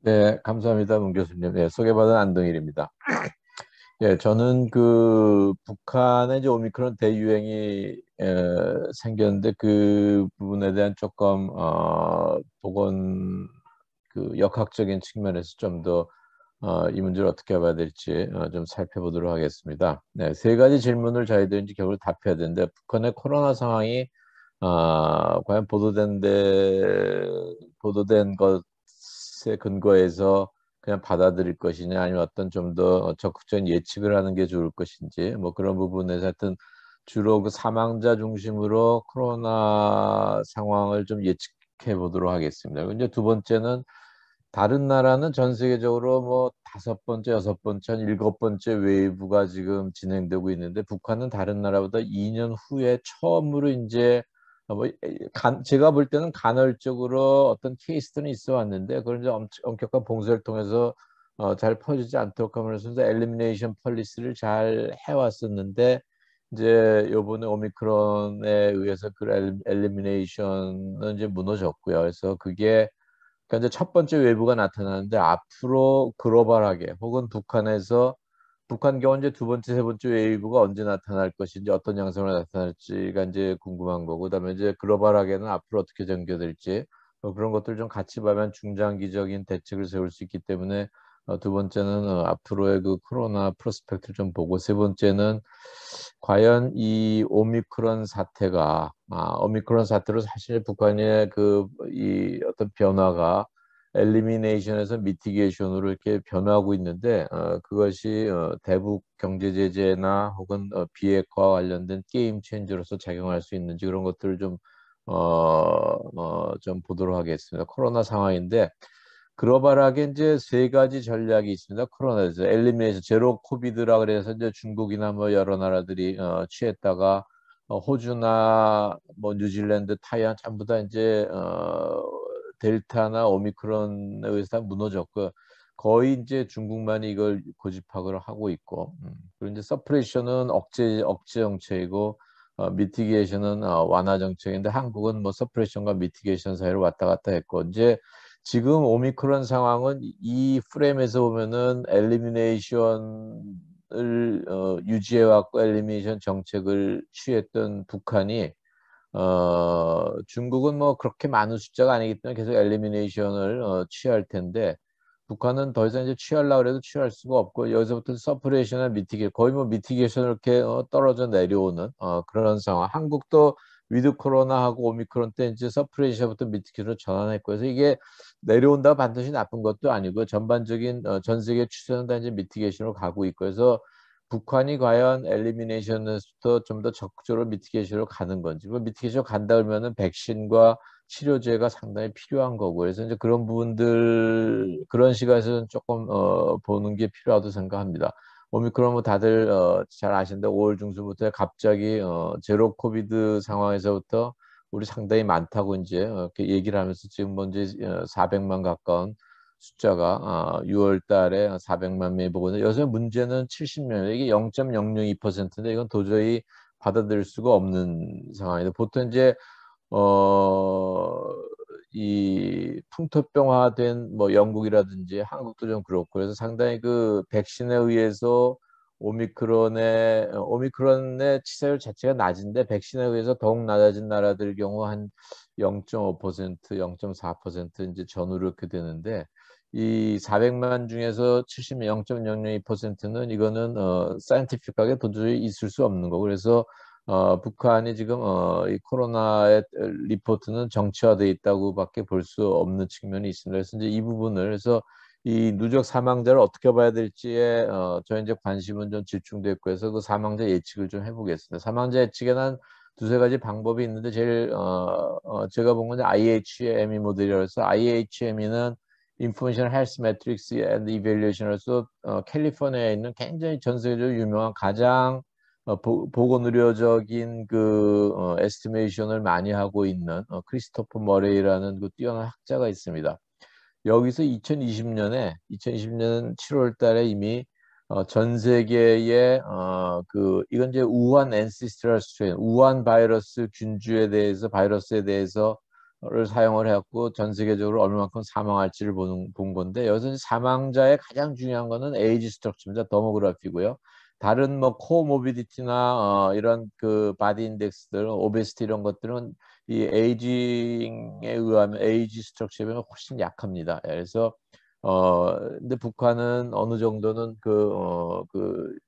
네, 감사합니다, 문 교수님. 네, 소개받은 안동일입니다. 예, 저는 북한의 이제 오미크론 대유행이 생겼는데 그 부분에 대한 조금 보건 역학적인 측면에서 좀 더 이 문제를 어떻게 봐야 될지 좀 살펴보도록 하겠습니다. 네, 세 가지 질문을 저희들이 이제 결국 답해야 되는데 북한의 코로나 상황이 과연 보도된 것에 근거해서 그냥 받아들일 것이냐 아니면 어떤 좀 더 적극적인 예측을 하는 게 좋을 것인지 뭐 그런 부분에서 하여튼 주로 그 사망자 중심으로 코로나 상황을 좀 예측해 보도록 하겠습니다. 이제 두 번째는 다른 나라는 전 세계적으로 뭐 다섯 번째, 여섯 번째, 한 일곱 번째 웨이브가 지금 진행되고 있는데 북한은 다른 나라보다 2년 후에 처음으로 이제 제가 볼 때는 간헐적으로 어떤 케이스들은 있어 왔는데 그런 이제 엄격한 봉쇄를 통해서 잘 퍼지지 않도록 하면서 이제 엘리미네이션 폴리시를 잘 해왔었는데 이제 요번에 오미크론에 의해서 그 엘리미네이션은 이제 무너졌고요. 그래서 그게 그러니까 이제 첫 번째 외부가 나타나는데 앞으로 글로벌하게 혹은 북한 경우 이제 두 번째, 세 번째 웨이브가 언제 나타날 것인지 어떤 양상으로 나타날지가 이제 궁금한 거고 그다음에 이제 글로벌하게는 앞으로 어떻게 전개될지 그런 것들 좀 같이 봐면 중장기적인 대책을 세울 수 있기 때문에 두 번째는 앞으로의 그 코로나 프로스펙트를 좀 보고 세 번째는 과연 이 오미크론 사태로 사실 북한의 이 어떤 변화가 엘리미네이션에서 미티게이션으로 이렇게 변화하고 있는데 그것이 대북 경제 제재나 혹은 비핵화 관련된 게임 체인저로서 작용할 수 있는지 그런 것들을 좀 보도록 하겠습니다. 코로나 상황인데 글로벌하게 이제 세 가지 전략이 있습니다. 코로나에서 엘리미네이션 제로 코비드라 그래서 이제 중국이나 뭐 여러 나라들이 취했다가 호주나 뭐 뉴질랜드, 타이완 전부 다 이제 델타나 오미크론에 의해서 다 무너졌고 거의 이제 중국만이 이걸 고집하고 하고 있고 그리고 이제 서프레이션은 억제 정책이고 미티게이션은 완화 정책인데 한국은 뭐 서프레이션과 미티게이션 사이를 왔다 갔다 했고 이제 지금 오미크론 상황은 이 프레임에서 보면은 엘리미네이션을 유지해왔고 엘리미네이션 정책을 취했던 북한이 중국은 뭐 그렇게 많은 숫자가 아니기 때문에 계속 엘리미네이션을 취할 텐데 북한은 더 이상 이제 취하려고 해도 취할 수가 없고 여기서부터 서프레이션을 미티게 거의 뭐 미티게이션을 이렇게 떨어져 내려오는 그런 상황. 한국도 위드 코로나하고 오미크론 때 이제 서프레이션부터 미티게이션으로 전환했고 그래서 이게 내려온다 반드시 나쁜 것도 아니고 전반적인 전 세계 추세는 다 이제 미티게이션으로 가고 있고 그래서 북한이 과연 엘리미네이션에서부터 좀 더 적극적으로 미티게이션으로 가는 건지, 뭐 미티게이션 간다 그러면은 백신과 치료제가 상당히 필요한 거고, 그래서 이제 그런 부분들, 그런 시각에서는 조금, 보는 게 필요하다고 생각합니다. 오미크론 뭐 다들, 잘 아시는데 5월 중순부터 갑자기, 제로 코비드 상황에서부터 우리 상당히 많다고 이제, 이렇게 얘기를 하면서 지금 먼저 400만 가까운 숫자가 6월 달에 400만 명이 보고 있는데 여기서 문제는 70명 이게 0.002%인데 이건 도저히 받아들일 수가 없는 상황이다. 보통 이제 어, 이 풍토병화된 뭐 영국이라든지 한국도 좀 그렇고 그래서 상당히 그 백신에 의해서 오미크론의 치사율 자체가 낮은데 백신에 의해서 더욱 낮아진 나라들 경우 한 0.5%, 0.4% 이제 전후로 이렇게 되는데 이 400만 중에서 70, 0.002%는 이거는 사이언티픽하게 도저히 있을 수 없는 거고 그래서 북한이 지금 이 코로나의 리포트는 정치화돼 있다고밖에 볼 수 없는 측면이 있습니다. 그래서 이제 이 부분을 그래서 이 누적 사망자를 어떻게 봐야 될지에 저희 이제 관심은 좀 집중됐고 해서 그 사망자 예측을 좀 해보겠습니다. 사망자 예측에는 한 두세 가지 방법이 있는데 제일 제가 본 건 IHME 모델이라서 IHME는 Information Health Metrics and Evaluation으로서 캘리포니아에 있는 굉장히 전 세계적으로 유명한 가장 보건의료적인 에스티메이션을 많이 하고 있는 크리스토퍼 머레이라는 그 뛰어난 학자가 있습니다. 여기서 2020년 7월 달에 이미 전 세계의 이건 이제 우한 엔시스트럴 스트레인, 우한 바이러스에 대해서 사용을 해갖고 전 세계적으로 얼마만큼 사망할지를 본 건데, 여기서 사망자의 가장 중요한 거는 에이지 스트럭처입니다. 더모그래피고요. 다른 뭐 코모비디티나 이런 그 바디 인덱스들, 오베시티 이런 것들은 이 에이징에 의하면 에이지 스트럭처에 비하면 훨씬 약합니다. 그래서 근데 북한은 어느 정도는 그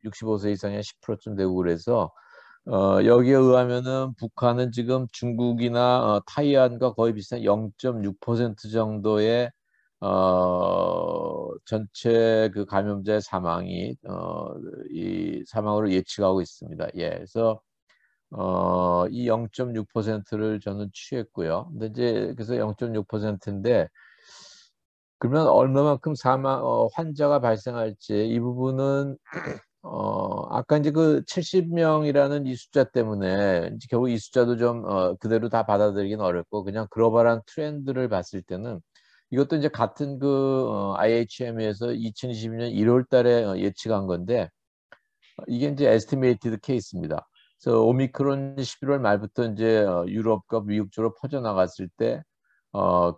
65세 이상의 10%쯤 되고 그래서 여기에 의하면은 북한은 지금 중국이나 타이완과 거의 비슷한 0.6% 정도의 전체 그 감염자의 사망이 이 사망으로 예측하고 있습니다. 예, 그래서 이 0.6%를 저는 취했고요. 근데 이제 그래서 0.6%인데 그러면 얼마만큼 환자가 발생할지 이 부분은 아까 이제 그 70명이라는 이 숫자 때문에 이제 결국 이 숫자도 좀 그대로 다 받아들이긴 어렵고 그냥 글로벌한 트렌드를 봤을 때는 이것도 이제 같은 IHM에서 2022년 1월 달에 예측한 건데 이게 이제 에스티메이티드 케이스입니다. 그래서 오미크론이 11월 말부터 이제 유럽과 미국 쪽으로 퍼져나갔을 때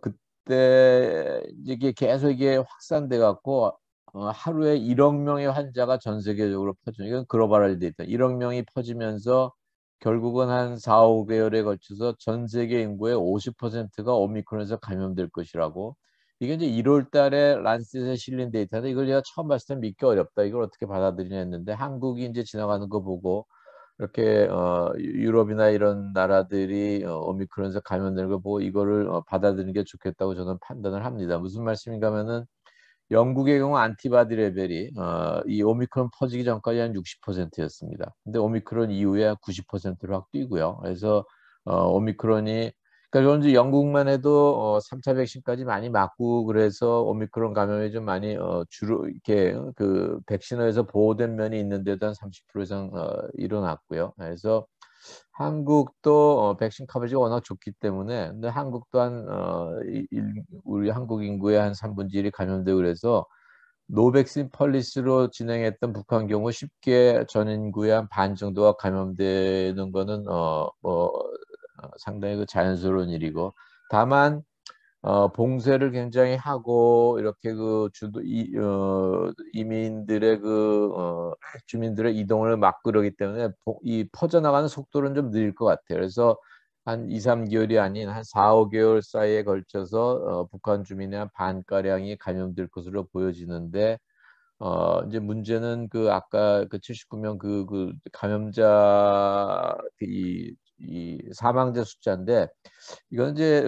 그때 이게 계속 이게 확산돼 갖고 하루에 1억 명의 환자가 전 세계적으로 퍼져. 이건 글로벌 데이터. 1억 명이 퍼지면서 결국은 한 4, 5개월에 걸쳐서 전 세계 인구의 50%가 오미크론에서 감염될 것이라고. 이게 이제 1월 달에 란셋에 실린 데이터인데 이걸 제가 처음 봤을 때 믿기 어렵다. 이걸 어떻게 받아들이냐 했는데 한국이 이제 지나가는 거 보고 이렇게 유럽이나 이런 나라들이 오미크론에서 감염되는 거 보고 이거를 받아들이는 게 좋겠다고 저는 판단을 합니다. 무슨 말씀인가 하면은 영국의 경우 안티바디 레벨이 이 오미크론 퍼지기 전까지 한 60%였습니다. 근데 오미크론 이후에 90%로 확 뛰고요. 그래서 오미크론이 그러니까 이제 영국만 해도 3차 백신까지 많이 맞고 그래서 오미크론 감염이 좀 많이 주로 이렇게 그 백신에서 보호된 면이 있는데도 한 30% 이상 일어났고요. 그래서 한국도 백신 커버지가 워낙 좋기 때문에 근데 한국도 우리 한국 인구의 한 3분의 1이 감염되고 그래서 노백신 펄리스로 진행했던 북한 경우 쉽게 전 인구의 한 반 정도가 감염되는 거는 상당히 그 자연스러운 일이고 다만 봉쇄를 굉장히 하고 이렇게 이민들의 주민들의 이동을 막고 그러기 때문에 이 퍼져나가는 속도는 좀 느릴 것 같아요. 그래서 한 2, 3개월이 아닌 한 4, 5개월 사이에 걸쳐서 북한 주민의 한 반가량이 감염될 것으로 보여지는데 이제 문제는 아까 그 79명 감염자 이 사망자 숫자인데 이건 이제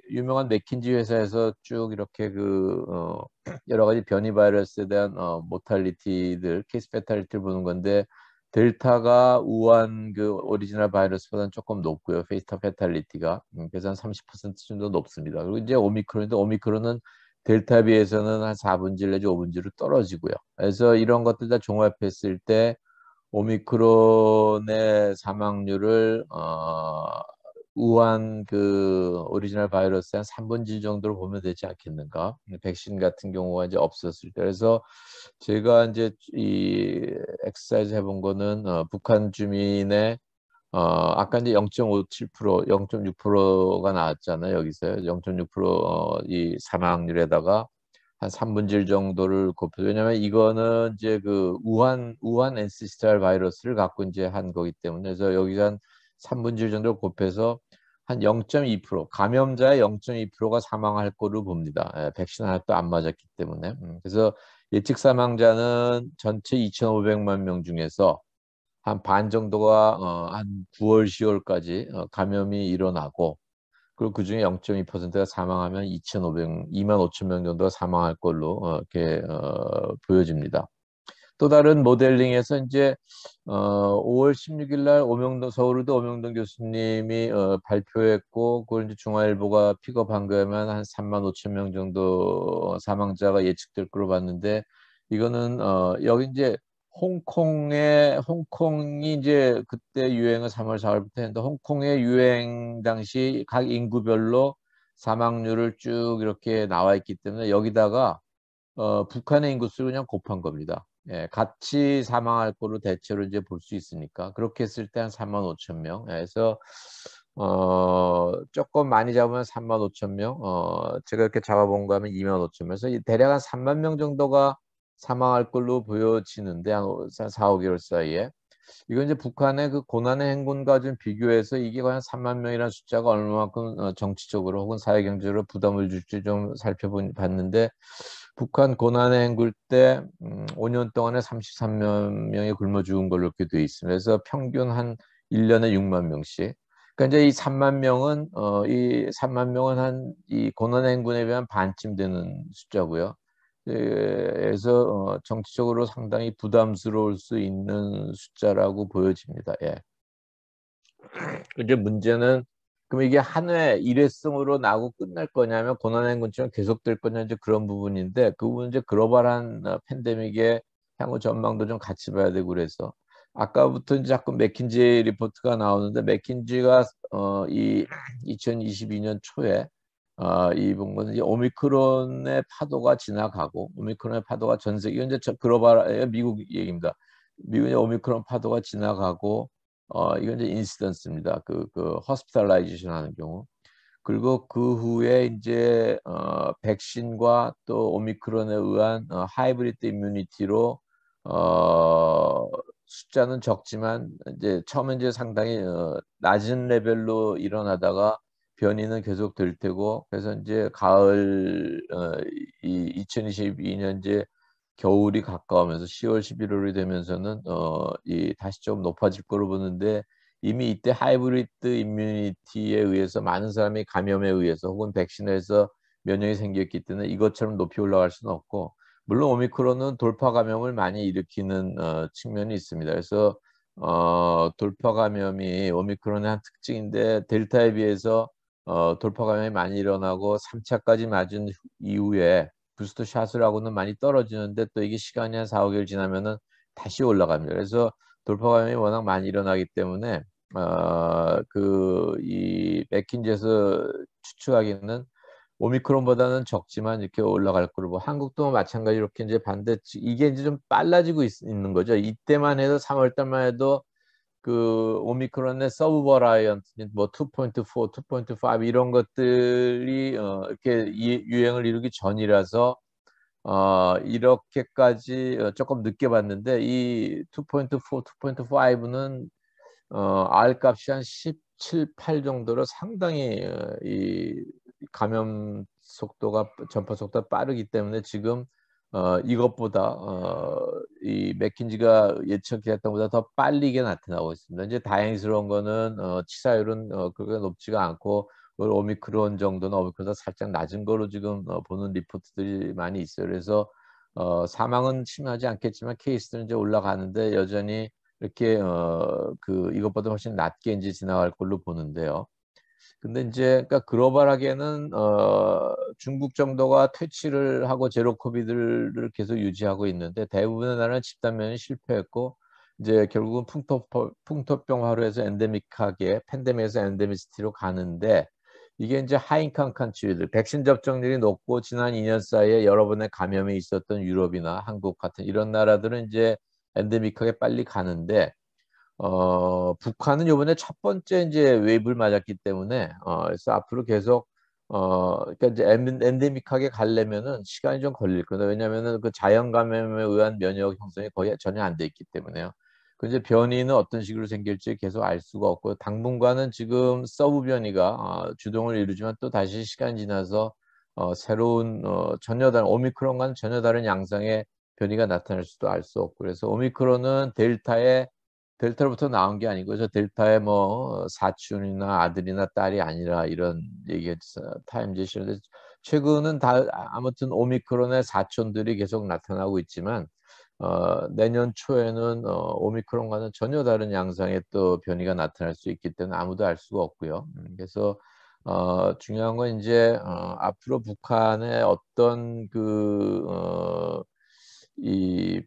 유명한 맥킨지 회사에서 쭉 이렇게 여러 가지 변이 바이러스에 대한 모탈리티들 케이스 페탈리티를 보는 건데 델타가 우한 오리지널 바이러스보다는 조금 높고요. 페이터 페탈리티가 그래서 한 30% 정도 높습니다. 그리고 이제 오미크론인데 오미크론은 델타에 비해서는 한 4분의 1 내지 5분의 1로 떨어지고요. 그래서 이런 것들 다 종합했을 때 오미크론의 사망률을 우한 오리지널 바이러스의 한 3분의 1 정도로 보면 되지 않겠는가? 백신 같은 경우가 이제 없었을 때. 그래서 제가 이제 이 엑서사이즈 해본 거는 북한 주민의 아까 이제 0.57%, 0.6%가 나왔잖아요. 여기서 0.6%이 사망률에다가 한 3분의 1 정도를 곱해. 왜냐면 이거는 이제 우한 엔시스탈 바이러스를 갖고 이제 한 거기 때문에 그래서 여기서 한 3분의 1 정도를 곱해서 한 0.2%, 감염자의 0.2%가 사망할 거로 봅니다. 백신 하나도 안 맞았기 때문에. 그래서 예측 사망자는 전체 2,500만 명 중에서 한 반 정도가 한 9월, 10월까지 감염이 일어나고 그리고 그중에 0.2%가 사망하면 2만 5천 명 정도가 사망할 걸로 이렇게 보여집니다. 또 다른 모델링에서 이제 5월 16일 날 서울의대 오명동 교수님이 발표했고 그걸 이제 중앙일보가 픽업한 거면 한 3만 5천 명 정도 사망자가 예측될 거로 봤는데 이거는 여기 이제 홍콩이 이제 그때 유행을 3월 4월부터 했는데 홍콩의 유행 당시 각 인구별로 사망률을 쭉 이렇게 나와 있기 때문에 여기다가 북한의 인구수를 그냥 곱한 겁니다. 예, 같이 사망할 거로 대체로 이제 볼 수 있으니까 그렇게 했을 때 한 3만 5천 명. 그래서 조금 많이 잡으면 35,000명, 제가 이렇게 잡아본 거 하면 25,000명. 그래서 대략 한 3만 명 정도가 사망할 걸로 보여지는데, 한 4, 5개월 사이에. 이건 이제 북한의 그 고난의 행군과 좀 비교해서 이게 과연 3만 명이라는 숫자가 얼마만큼 정치적으로 혹은 사회경제로 부담을 줄지 좀 살펴봤는데, 북한 고난의 행군 때 5년 동안에 33만 명이 굶어 죽은 걸로 이렇게 돼 있습니다. 그래서 평균 한 1년에 6만 명씩. 그러니까 이제 이 3만 명은 이 3만 명은 한 이 고난의 행군에 비하면 반쯤 되는 숫자고요. 그래서 정치적으로 상당히 부담스러울 수 있는 숫자라고 보여집니다. 예. 이제 문제는 그럼 이게 한 회 일회성으로 나고 끝날 거냐면 고난행군처럼 계속될 거냐 이제 그런 부분인데 그 부분은 이제 글로벌한 팬데믹의 향후 전망도 좀 같이 봐야 되고 그래서 아까부터 이제 자꾸 맥킨지 리포트가 나오는데 맥킨지가 이 2022년 초에 이본 거는 이제 오미크론의 파도가 지나가고 오미크론의 파도가 전 세계 이건 이제 글로벌 미국 얘기입니다. 미국의 오미크론 파도가 지나가고 이건 이제 인시던스입니다. 호스피탈라이제이션 하는 경우. 그리고 그 후에 이제 백신과 또 오미크론에 의한 하이브리드 이뮤니티로 어, 숫자는 적지만 이제 처음에 이제 상당히 낮은 레벨로 일어나다가 변이는 계속 될 테고 그래서 이제 가을 이 2022년 이제 겨울이 가까우면서 10월, 11월이 되면서는 이 다시 좀 높아질 거로 보는데 이미 이때 하이브리드 이뮤니티에 의해서 많은 사람이 감염에 의해서 혹은 백신에서 면역이 생겼기 때문에 이것처럼 높이 올라갈 수는 없고 물론 오미크론은 돌파 감염을 많이 일으키는 측면이 있습니다. 그래서 돌파 감염이 오미크론의 한 특징인데 델타에 비해서 돌파 감염이 많이 일어나고 3차까지 맞은 이후에 부스터 샷을 하고는 많이 떨어지는데 또 이게 시간이 한 4, 5개월 지나면은 다시 올라갑니다. 그래서 돌파 감염이 워낙 많이 일어나기 때문에 이 맥킨지에서 추측하기는 오미크론보다는 적지만 이렇게 올라갈 거로 뭐 한국도 마찬가지로 이렇게 이제 반대 이게 이제 좀 빨라지고 있는 거죠. 이때만 해도 3월 달만 해도 그 오미크론의 서브 버라이언트 뭐 2.4, 2.5 이런 것들이 이렇게 유행을 이루기 전이라서 이렇게까지 조금 늦게 봤는데 이 2.4, 2.5는 R 값이 한 17, 8 정도로 상당히 이 감염 속도가 전파 속도가 빠르기 때문에 지금 이것보다 이 맥킨지가 예측했던 것보다 더 빨리게 나타나고 있습니다. 이제 다행스러운 거는 치사율은 그렇게 높지가 않고 오미크론 정도는 오미크론보다 살짝 낮은 거로 지금 보는 리포트들이 많이 있어요. 그래서 사망은 심하지 않겠지만 케이스는 이제 올라가는데 여전히 이렇게 이것보다 훨씬 낮게 이제 지나갈 걸로 보는데요. 근데 이제 그러니까 글로벌하게는 중국 정도가 퇴치를 하고 제로 코비드를 계속 유지하고 있는데 대부분의 나라는 집단 면이 실패했고 이제 결국은 풍토병화로 해서 엔데믹하게 팬데믹에서 엔데미시티로 가는데 이게 이제 하인칸 칸트리들 백신 접종률이 높고 지난 2년 사이에 여러 번의 감염이 있었던 유럽이나 한국 같은 이런 나라들은 이제 엔데믹하게 빨리 가는데 북한은 이번에 첫 번째 이제 웨이브를 맞았기 때문에 그래서 앞으로 계속 그러니까 이제 엔데믹하게 가려면은 시간이 좀 걸릴 거다. 왜냐면은 그 자연 감염에 의한 면역 형성이 거의 전혀 안 돼 있기 때문에요. 그 이제 변이는 어떤 식으로 생길지 계속 알 수가 없고 당분간은 지금 서브 변이가 주동을 이루지만 또 다시 시간이 지나서 새로운 전혀 다른 오미크론과는 전혀 다른 양상의 변이가 나타날 수도 알 수 없고 그래서 오미크론은 델타로부터 나온 게 아니고 저 델타의 뭐 사촌이나 아들이나 딸이 아니라 이런 얘기했어 타임제시인데 최근은 다 아무튼 오미크론의 사촌들이 계속 나타나고 있지만 내년 초에는 오미크론과는 전혀 다른 양상의 또 변이가 나타날 수 있기 때문에 아무도 알 수가 없고요. 그래서 중요한 건 이제 앞으로 북한의 어떤 이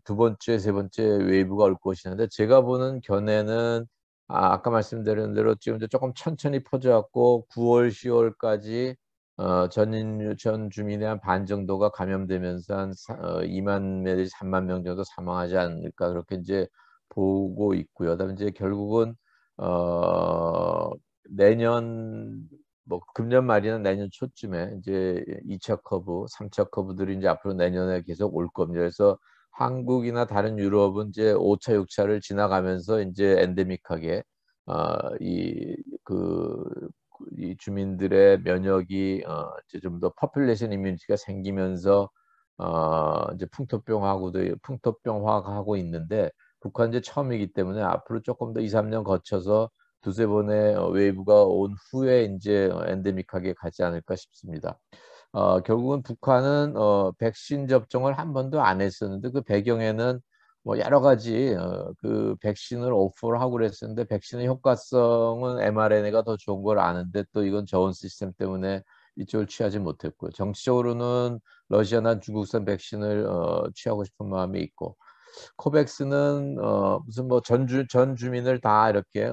두 번째, 세 번째 웨이브가 올 것이는데 제가 보는 견해는 아까 말씀드린 대로 지금 이제 조금 천천히 퍼져갖고 9월, 10월까지 전 주민의 한 반 정도가 감염되면서 한 2만 내지 3만 명 정도 사망하지 않을까 그렇게 이제 보고 있고요. 그다음에 이제 결국은 내년 뭐 금년 말이나 내년 초쯤에 이제 2차 커브, 3차 커브들이 이제 앞으로 내년에 계속 올 겁니다. 그래서 한국이나 다른 유럽은 이제 5차, 6차를 지나가면서 이제 엔데믹하게 그 이 주민들의 면역이 이제 좀 더 퍼퓰레이션 이뮤니티가 생기면서 이제 풍토병화하고 있는데 북한 이제 처음이기 때문에 앞으로 조금 더 2, 3년 거쳐서 두세 번의 웨이브가 온 후에 이제 엔데믹하게 가지 않을까 싶습니다. 결국은 북한은 백신 접종을 한 번도 안 했었는데 그 배경에는 뭐 여러 가지 그 백신을 오퍼를 하고 그랬었는데 백신의 효과성은 mRNA가 더 좋은 걸 아는데 또 이건 저온 시스템 때문에 이쪽을 취하지 못했고요. 정치적으로는 러시아나 중국산 백신을 취하고 싶은 마음이 있고 코백스는 무슨 뭐 전 주민을 다 이렇게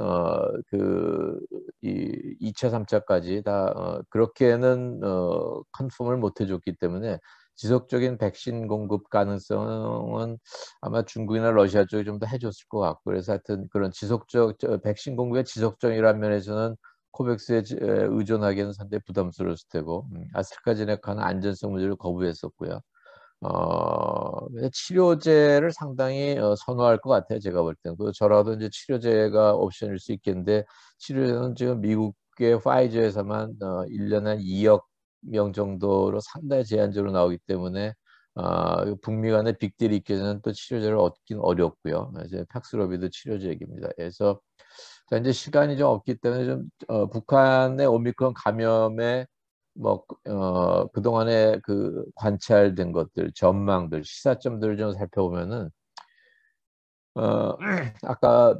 이 2차, 3차까지 다 그렇게는 컨펌을 못 해줬기 때문에 지속적인 백신 공급 가능성은 아마 중국이나 러시아 쪽이 좀 더 해줬을 것 같고 그래서 하여튼 그런 백신 공급의 지속적이라는 면에서는 코백스에 의존하기에는 상당히 부담스러웠을 테고 아스트라제네카는 안전성 문제를 거부했었고요. 치료제를 상당히 선호할 것 같아요. 제가 볼 때는. 그 저라도 이제 치료제가 옵션일 수 있겠는데 치료제는 지금 미국의 파이저에서만 1년에 한 2억 명 정도로 상당히 제한적으로 나오기 때문에 북미 간의 빅딜이 있기 전에 또 치료제를 얻긴 어렵고요. 이제 팍스로비드 치료제 얘기입니다. 그래서 자, 이제 시간이 좀 없기 때문에 좀 북한의 오미크론 감염에 뭐 그동안에 그 관찰된 것들, 전망들, 시사점들을 좀 살펴보면은 어, 아까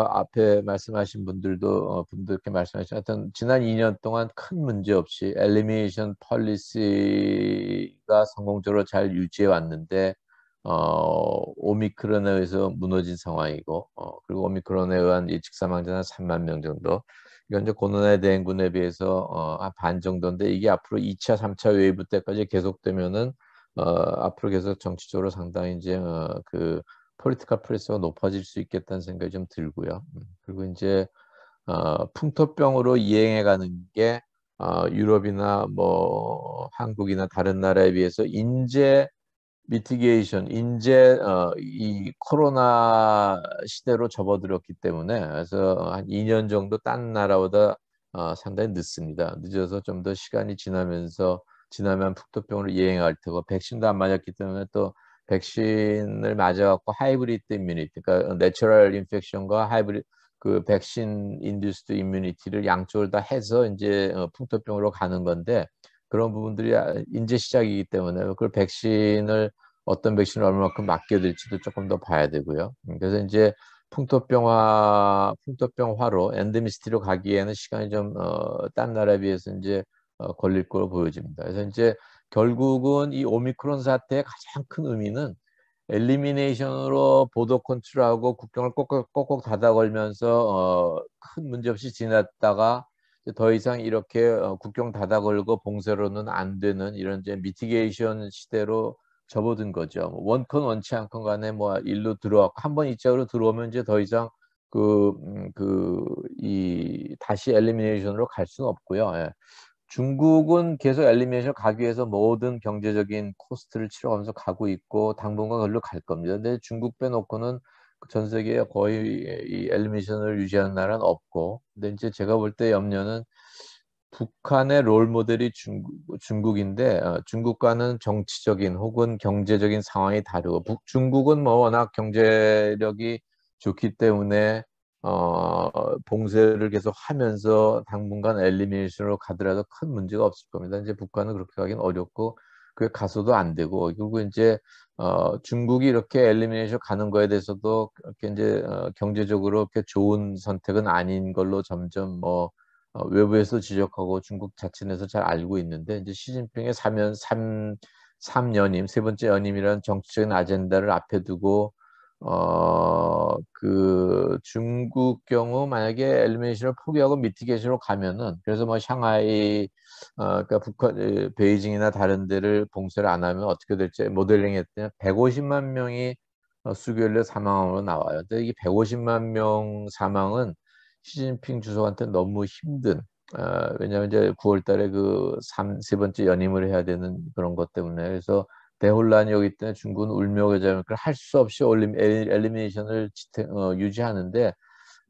앞에 말씀하신 분들도 분들께 말씀하신 하여튼 지난 2년 동안 큰 문제 없이 엘리미네이션 펄리시가 성공적으로 잘 유지해 왔는데 오미크론에 의해서 무너진 상황이고 그리고 오미크론에 의한 예측 사망자는 3만 명 정도. 이건 이제 고노나 대행군에 비해서 한 반 정도인데 이게 앞으로 2차, 3차 웨이브 때까지 계속되면은 앞으로 계속 정치적으로 상당히 이제 그 폴리티컬 프레스가 높아질 수 있겠다는 생각이 좀 들고요. 그리고 이제 풍토병으로 이행해가는 게 유럽이나 뭐 한국이나 다른 나라에 비해서 인재 미티게이션, 인재 이 코로나 시대로 접어들었기 때문에 그래서 한 2년 정도 딴 나라보다 상당히 늦습니다. 늦어서 좀 더 시간이 지나면 북토병으로 이행할 테고 백신도 안 맞았기 때문에 또 백신을 맞아갖고 하이브리드 이뮤니티, 그러니까 내추럴 인펙션과 하이브리드 그 백신 인듀스드 이뮤니티를 양쪽을 다 해서 이제 풍토병으로 가는 건데 그런 부분들이 이제 시작이기 때문에 그걸 백신을 어떤 백신을 얼마만큼 맞게 될지도 조금 더 봐야 되고요. 그래서 이제 풍토병화로 엔데미시티로 가기에는 시간이 좀 딴 나라에 비해서 이제 걸릴 거로 보여집니다. 그래서 이제 결국은 이 오미크론 사태의 가장 큰 의미는 엘리미네이션으로 보도 컨트롤하고 국경을 꼭꼭 닫아 걸면서 큰 문제 없이 지났다가 더 이상 이렇게 국경 닫아 걸고 봉쇄로는 안 되는 이런 이제 미티게이션 시대로 접어든 거죠. 뭐 원건 원치 않건 간에 뭐 일로 들어왔고 한 번 이쪽으로 들어오면 이제 더 이상 이 다시 엘리미네이션으로 갈 수는 없고요. 예. 중국은 계속 엘리미네이션 가기 위해서 모든 경제적인 코스트를 치러가면서 가고 있고 당분간 그걸로 갈 겁니다. 근데 중국 빼놓고는 전 세계에 거의 이 엘리미네이션을 유지하는 나라는 없고, 근데 이제 제가 볼 때 염려는 북한의 롤 모델이 중국인데 중국과는 정치적인 혹은 경제적인 상황이 다르고 중국은 뭐 워낙 경제력이 좋기 때문에 봉쇄를 계속 하면서 당분간 엘리미네이션으로 가더라도 큰 문제가 없을 겁니다. 이제 북한은 그렇게 가긴 어렵고 그게 가서도 안 되고 그리고 이제 중국이 이렇게 엘리미네이션 가는 거에 대해서도 이렇게 이제 경제적으로 이렇게 좋은 선택은 아닌 걸로 점점 뭐 외부에서 지적하고 중국 자신에서 잘 알고 있는데 이제 시진핑의 삼연임 세 번째 연임이라는 정치적인 아젠다를 앞에 두고 그 중국 경우 만약에 엘리미네이션을 포기하고 미티게이션으로 가면은 그래서 뭐 샹하이 그러니까 베이징이나 다른 데를 봉쇄를 안 하면 어떻게 될지 모델링 했더니 150만 명이 수교일에 사망으로 나와요. 근데 이게 150만 명 사망은 시진핑 주석한테 너무 힘든, 왜냐하면 이제 9월 달에 그 세 번째 연임을 해야 되는 그런 것 때문에, 그래서 대혼란이 오기 때문에 중국은 울며겨자면 할 수 없이 엘리미네이션을 유지하는데,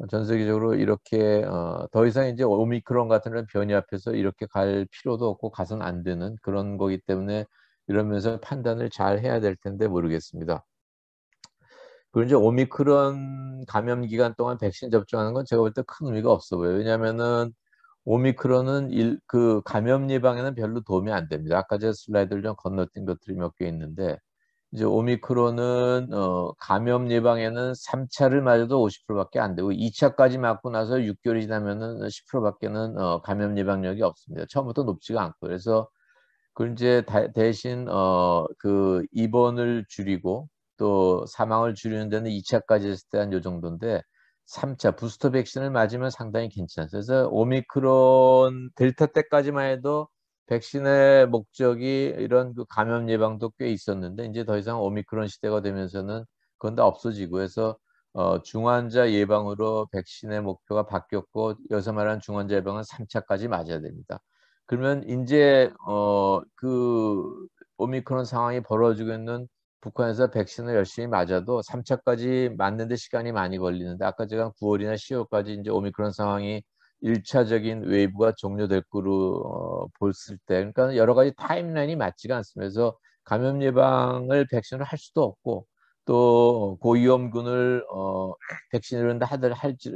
전 세계적으로 이렇게 더 이상 이제 오미크론 같은 그런 변이 앞에서 이렇게 갈 필요도 없고 가서는 안 되는 그런 거기 때문에 이러면서 판단을 잘 해야 될 텐데 모르겠습니다. 그리고 이제 오미크론 감염 기간 동안 백신 접종하는 건 제가 볼 때 큰 의미가 없어 보여요. 왜냐하면은 오미크론은 그 감염 예방에는 별로 도움이 안 됩니다. 아까 제가 슬라이드를 좀 건너뛴 것들이 몇 개 있는데, 이제 오미크론은 감염 예방에는 3차를 맞아도 50%밖에 안 되고 2차까지 맞고 나서 6개월이 지나면은 10%밖에는 감염 예방력이 없습니다. 처음부터 높지가 않고. 그래서 그 이제 대신 그 입원을 줄이고 또 사망을 줄이는 데는 2차까지 했을 때 한 요 정도인데, 3차 부스터 백신을 맞으면 상당히 괜찮아요. 그래서 오미크론 델타 때까지만 해도 백신의 목적이 이런 그 감염 예방도 꽤 있었는데, 이제 더 이상 오미크론 시대가 되면서는 그건 다 없어지고 해서 중환자 예방으로 백신의 목표가 바뀌었고, 여기서 말하는 중환자 예방은 3차까지 맞아야 됩니다. 그러면 이제 그 오미크론 상황이 벌어지고 있는 북한에서 백신을 열심히 맞아도 3차까지 맞는데 시간이 많이 걸리는데, 아까 제가 9월이나 10월까지 이제 오미크론 상황이 1차적인 웨이브가 종료될 거로 봤을 때, 그러니까 여러 가지 타임라인이 맞지가 않습니다. 그래서 감염 예방을 백신을 할 수도 없고, 또 고위험군을 백신을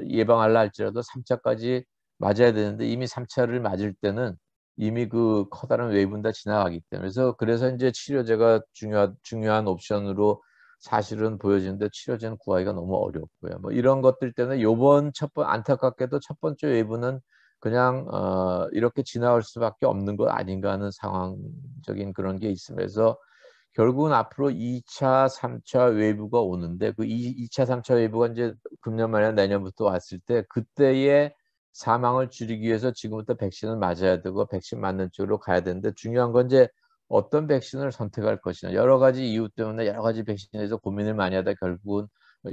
예방하려 할지라도 3차까지 맞아야 되는데, 이미 3차를 맞을 때는 이미 그 커다란 웨이브는 다 지나가기 때문에, 그래서 이제 치료제가 중요한 옵션으로 사실은 보여지는데, 치료제는 구하기가 너무 어렵고요. 뭐 이런 것들 때문에 요번 안타깝게도 첫 번째 웨이브는 그냥 이렇게 지나갈 수밖에 없는 것 아닌가 하는 상황적인 그런 게 있습니다. 그래서 결국은 앞으로 2차, 3차 웨이브가 오는데, 그 2차, 3차 웨이브가 이제 금년 말이나 내년부터 왔을 때, 그때의 사망을 줄이기 위해서 지금부터 백신을 맞아야 되고 백신 맞는 쪽으로 가야 되는데, 중요한 건 이제 어떤 백신을 선택할 것이냐. 여러 가지 이유 때문에 여러 가지 백신에 대해서 고민을 많이 하다 결국은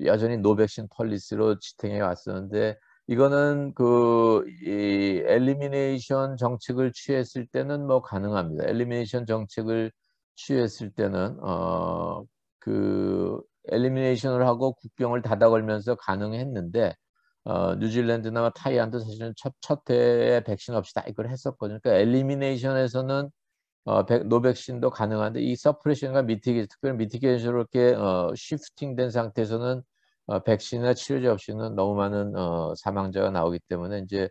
여전히 노백신 펄리스로 지탱해 왔었는데, 이거는 이 엘리미네이션 정책을 취했을 때는 뭐 가능합니다. 엘리미네이션 정책을 취했을 때는 그 엘리미네이션을 하고 국경을 닫아 걸면서 가능했는데, 뉴질랜드나 타이완도 사실은 첫 해에 백신 없이 다 이걸 했었거든요. 그러니까 엘리미네이션에서는 노백신도 가능한데, 이 서프레션과 특별히 미티게이션으로 이렇게 시프팅된 상태에서는 백신이나 치료제 없이는 너무 많은 사망자가 나오기 때문에, 이제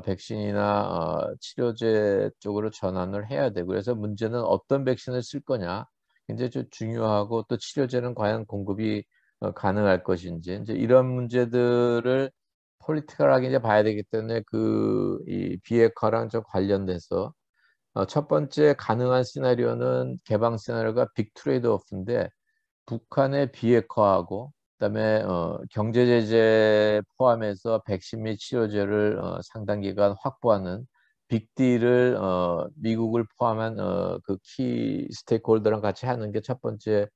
백신이나 치료제 쪽으로 전환을 해야 되고, 그래서 문제는 어떤 백신을 쓸 거냐 굉장히 좀 중요하고, 또 치료제는 과연 공급이 가능할 것인지, 이제 이런 문제들을 폴리티컬하게 이제 봐야 되기 때문에, 이 비핵화랑 좀 관련돼서 첫 번째 가능한 시나리오는, 개방 시나리오가 빅 트레이드 오프인데, 북한의 비핵화하고 그다음에 경제 제재 포함해서 백신 및 치료제를 상당 기간 확보하는 빅딜을 미국을 포함한 그 키 스테이크홀더랑 같이 하는 게 첫 번째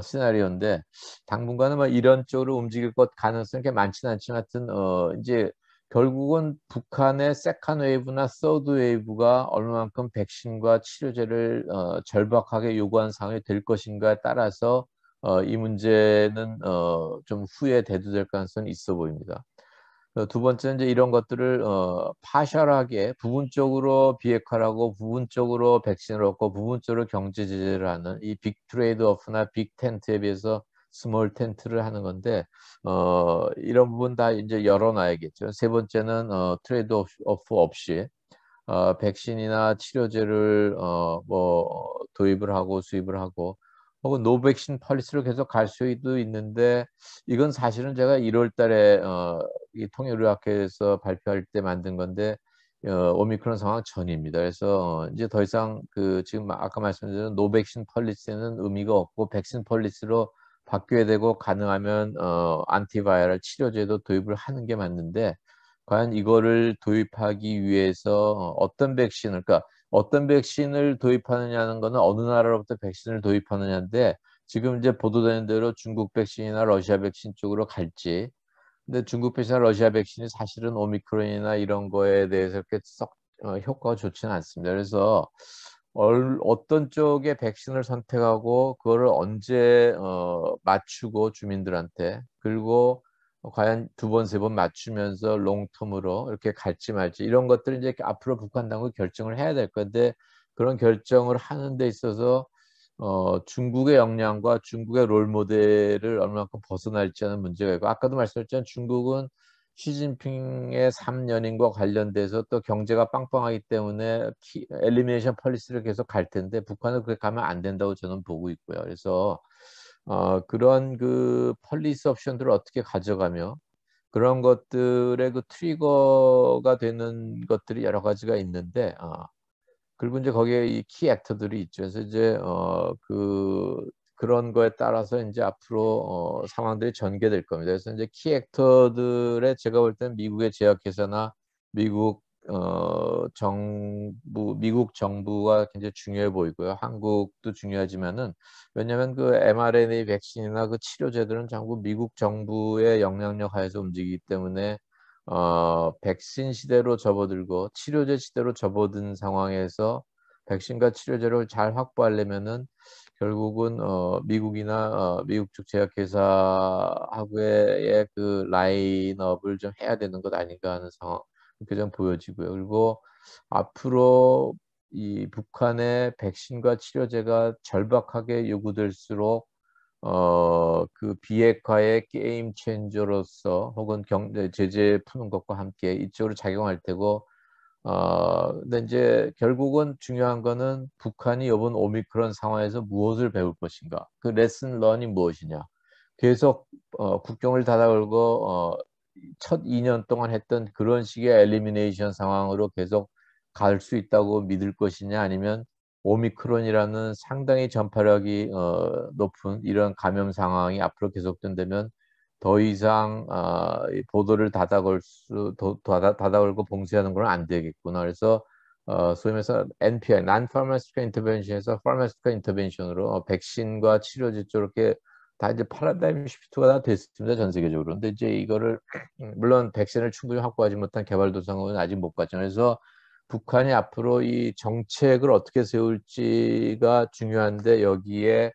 시나리오인데, 당분간은 뭐 이런 쪽으로 움직일 것 가능성이 그렇게 많지는 않지만, 하여튼 이제 결국은 북한의 세컨 웨이브나 서드 웨이브가 얼마만큼 백신과 치료제를 절박하게 요구하는 상황이 될 것인가에 따라서 이 문제는 좀 후에 대두될 가능성이 있어 보입니다. 두 번째는 이제 이런 것들을 파셜하게 부분적으로 비핵화하고 부분적으로 백신을 얻고 부분적으로 경제 제재를 하는, 이 빅 트레이드 오프나 빅 텐트에 비해서 스몰 텐트를 하는 건데, 이런 부분 다 이제 열어놔야겠죠. 세 번째는 트레이드 오프 없이 백신이나 치료제를 뭐 도입을 하고 수입을 하고, 혹은 노백신 펄리스로 계속 갈 수도 있는데, 이건 사실은 제가 1월 달에 이 통일의학회에서 발표할 때 만든 건데, 오미크론 상황 전입니다. 그래서 이제 더 이상 지금 아까 말씀드린 노백신 펄리스는 의미가 없고, 백신 펄리스로 바뀌어야 되고, 가능하면 안티바이럴 치료제도 도입을 하는 게 맞는데, 과연 이거를 도입하기 위해서 그러니까 어떤 백신을 도입하느냐는 거는 어느 나라로부터 백신을 도입하느냐인데, 지금 이제 보도되는 대로 중국 백신이나 러시아 백신 쪽으로 갈지, 근데 중국 백신이나 러시아 백신이 사실은 오미크론이나 이런 거에 대해서 이렇게 썩 효과가 좋지는 않습니다. 그래서 어떤 쪽의 백신을 선택하고 그거를 언제 맞추고 주민들한테, 그리고 과연 두 번, 세 번 맞추면서 롱텀으로 이렇게 갈지 말지, 이런 것들을 이제 앞으로 북한 당국이 결정을 해야 될 건데, 그런 결정을 하는 데 있어서 중국의 역량과 중국의 롤 모델을 얼마만큼 벗어날지 하는 문제가 있고, 아까도 말씀드렸지만 중국은 시진핑의 3년인과 관련돼서 또 경제가 빵빵하기 때문에 엘리미네이션 폴리시를 계속 갈 텐데, 북한은 그렇게 가면 안 된다고 저는 보고 있고요. 그래서 그런 그 폴리시 옵션들을 어떻게 가져가며, 그런 것들의 그 트리거가 되는 것들이 여러 가지가 있는데, 그리고 이제 거기에 이 키 액터들이 있죠. 그래서 이제 그런 거에 따라서 이제 앞으로 상황들이 전개될 겁니다. 그래서 이제 키 액터들의, 제가 볼 때는 미국의 제약회사나 미국 미국 정부가 굉장히 중요해 보이고요. 한국도 중요하지만은, 왜냐하면 그 mRNA 백신이나 그 치료제들은 전부 미국 정부의 영향력 하에서 움직이기 때문에, 백신 시대로 접어들고 치료제 시대로 접어든 상황에서 백신과 치료제를 잘 확보하려면은 결국은 미국이나 미국 쪽 제약회사하고의 그 라인업을 좀 해야 되는 것 아닌가 하는 상황, 그렇게 좀 보여지고요. 그리고 앞으로 이 북한의 백신과 치료제가 절박하게 요구될수록 그 비핵화의 게임 체인저로서, 혹은 경제 제재 푸는 것과 함께 이쪽으로 작용할 테고, 근데 이제 결국은 중요한 거는 북한이 이번 오미크론 상황에서 무엇을 배울 것인가, 그 레슨 런이 무엇이냐. 계속 국경을 닫아 걸고 첫 2년 동안 했던 그런 식의 엘리미네이션 상황으로 계속 갈 수 있다고 믿을 것이냐, 아니면 오미크론이라는 상당히 전파력이 높은 이런 감염 상황이 앞으로 계속된다면 더 이상 이 보도를 닫아 걸고 봉쇄하는 건 안 되겠구나. 그래서 소위 말해서 NPI, Non-Pharmaceutical Intervention에서 Pharmaceutical Intervention으로 백신과 치료제 쪽으로 다 이제 패러다임 시프트가 다 됐습니다, 전 세계적으로. 근데 이제 이거를 물론 백신을 충분히 확보하지 못한 개발도상국은 아직 못 갔죠. 그래서 북한이 앞으로 이 정책을 어떻게 세울지가 중요한데, 여기에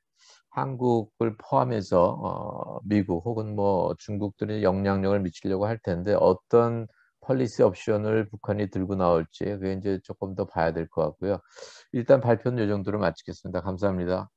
한국을 포함해서 미국 혹은 뭐 중국들이 영향력을 미치려고 할 텐데, 어떤 폴리시 옵션을 북한이 들고 나올지 그게 이제 조금 더 봐야 될 것 같고요. 일단 발표는 이 정도로 마치겠습니다. 감사합니다.